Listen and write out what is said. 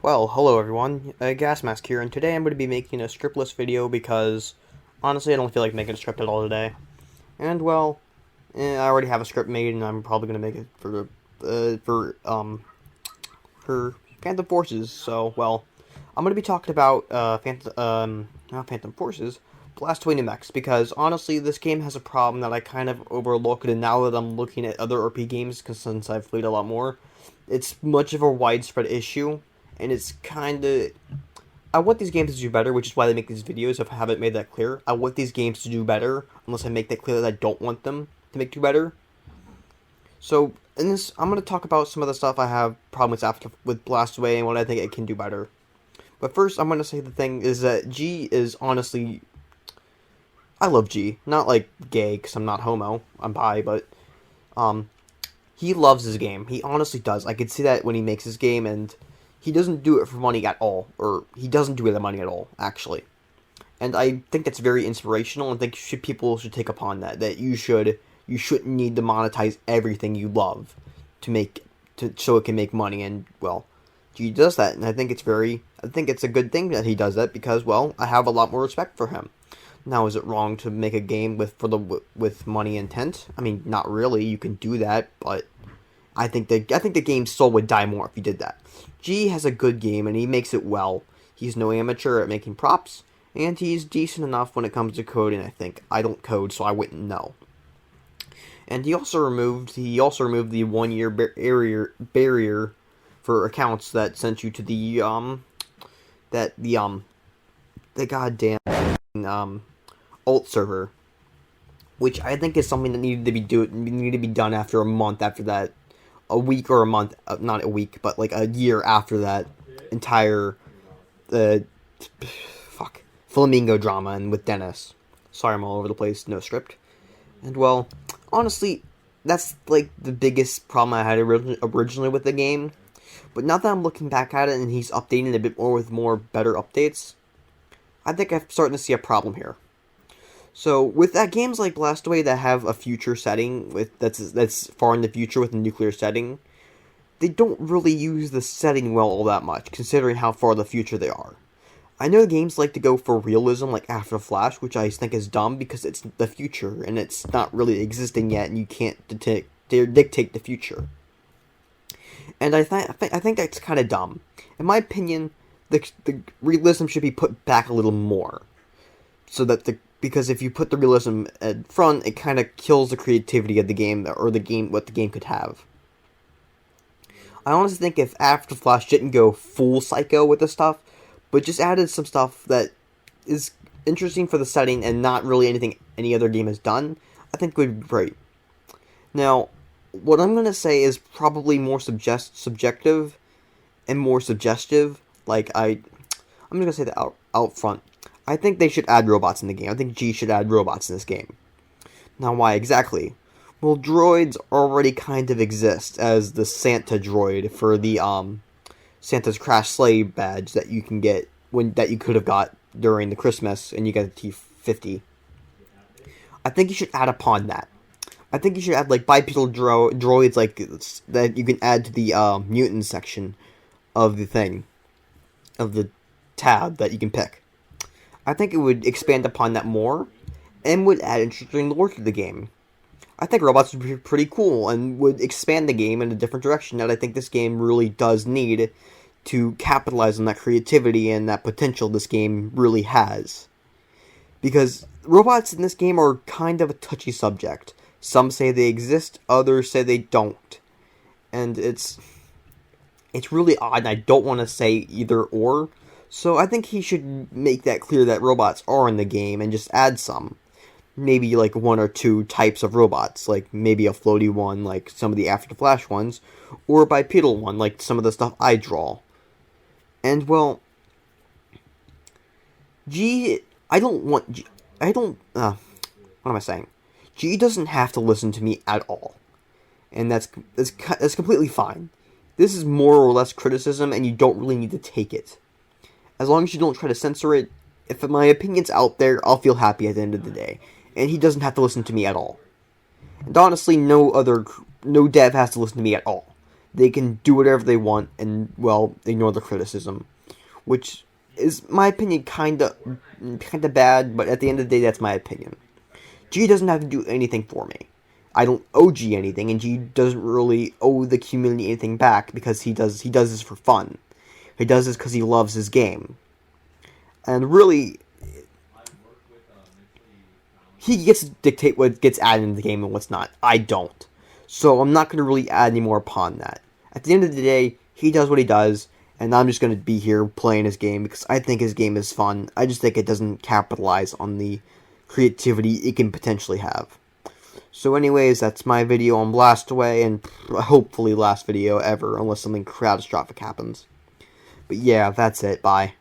Well, hello everyone, Gasmask here, and today I'm going to be making a scriptless video because, honestly, I don't feel like making a script at all today. And, well, I already have a script made, and I'm probably going to make it for Phantom Forces, so, well, I'm going to be talking about, not Phantom Forces, Blastaway Newmex, because, honestly, this game has a problem that I kind of overlooked, and now that I'm looking at other RP games, since I've played a lot more, it's much of a widespread issue. And it's kind of... I want these games to do better, which is why they make these videos, if I haven't made that clear. I want these games to do better, unless I make that clear that I don't want them to do better. So, in this, I'm going to talk about some of the stuff I have problems with Blastaway and what I think it can do better. But first, I'm going to say the thing is that G is honestly... I love G. Not like gay, because I'm not homo. I'm bi, but... he loves his game. He honestly does. I can see that when he makes his game, and... he doesn't do it for money at all, or he doesn't do it for money at all, actually. And I think that's very inspirational, and I think people should take upon that you shouldn't need to monetize everything you love so it can make money, and, well, he does that, and I think it's a good thing that he does that, because, well, I have a lot more respect for him. Now, is it wrong to make a game with money intent? I mean, not really, you can do that, but... I think the game's soul would die more if he did that. G has a good game, and he makes it well. He's no amateur at making props, and he's decent enough when it comes to coding, I think. I don't code, so I wouldn't know. And he also removed the 1 year barrier for accounts that sent you to the goddamn alt server, which I think is something that needed to be done after a month after that. A week or a month, not a week, but like a year after that entire, Flamingo drama and with Dennis. Sorry, I'm all over the place, no script. And, well, honestly, that's, like, the biggest problem I had originally with the game. But now that I'm looking back at it and he's updating it a bit more with better updates, I think I'm starting to see a problem here. So, with games like Blastaway that have a future setting that's far in the future with a nuclear setting, they don't really use the setting well all that much, considering how far the future they are. I know games like to go for realism, like After Flash, which I think is dumb because it's the future and it's not really existing yet, and you can't dictate the future. And I think that's kind of dumb. In my opinion, the realism should be put back a little more, so that because if you put the realism at front, it kind of kills the creativity of the game, or what the game could have. I honestly think if After Flash didn't go full psycho with the stuff, but just added some stuff that is interesting for the setting and not really anything any other game has done, I think would be great. Now, what I'm going to say is probably more subjective and more suggestive. Like, I'm just going to say that out front. I think they should add robots in the game. I think G should add robots in this game. Now, why exactly? Well, droids already kind of exist as the Santa droid for the Santa's Crash Sleigh badge that you can get that you could have got during the Christmas, and you get the T50. I think you should add upon that. I think you should add like bipedal droids like that you can add to the mutant section of the tab that you can pick. I think it would expand upon that more, and would add interesting lore to the game. I think robots would be pretty cool, and would expand the game in a different direction that I think this game really does need to capitalize on that creativity and that potential this game really has. Because robots in this game are kind of a touchy subject. Some say they exist, others say they don't. And it's really odd, and I don't want to say either or. So I think he should make that clear that robots are in the game and just add some. Maybe like 1 or 2 types of robots, like maybe a floaty one like some of the After Flash ones, or a bipedal one like some of the stuff I draw. And, well, what am I saying? G doesn't have to listen to me at all. And that's completely fine. This is more or less criticism, and you don't really need to take it. As long as you don't try to censor it, if my opinion's out there, I'll feel happy at the end of the day. And he doesn't have to listen to me at all. And honestly, no dev has to listen to me at all. they can do whatever they want and, well, ignore the criticism, which is, my opinion, kinda bad, but at the end of the day, that's my opinion. G doesn't have to do anything for me. I don't owe G anything, and G doesn't really owe the community anything back because he does this for fun. He does this because he loves his game. And really, he gets to dictate what gets added into the game and what's not. I don't. So I'm not going to really add any more upon that. At the end of the day, he does what he does, and I'm just going to be here playing his game because I think his game is fun. I just think it doesn't capitalize on the creativity it can potentially have. So anyways, that's my video on Blastaway, and hopefully last video ever, unless something catastrophic happens. But yeah, that's it. Bye.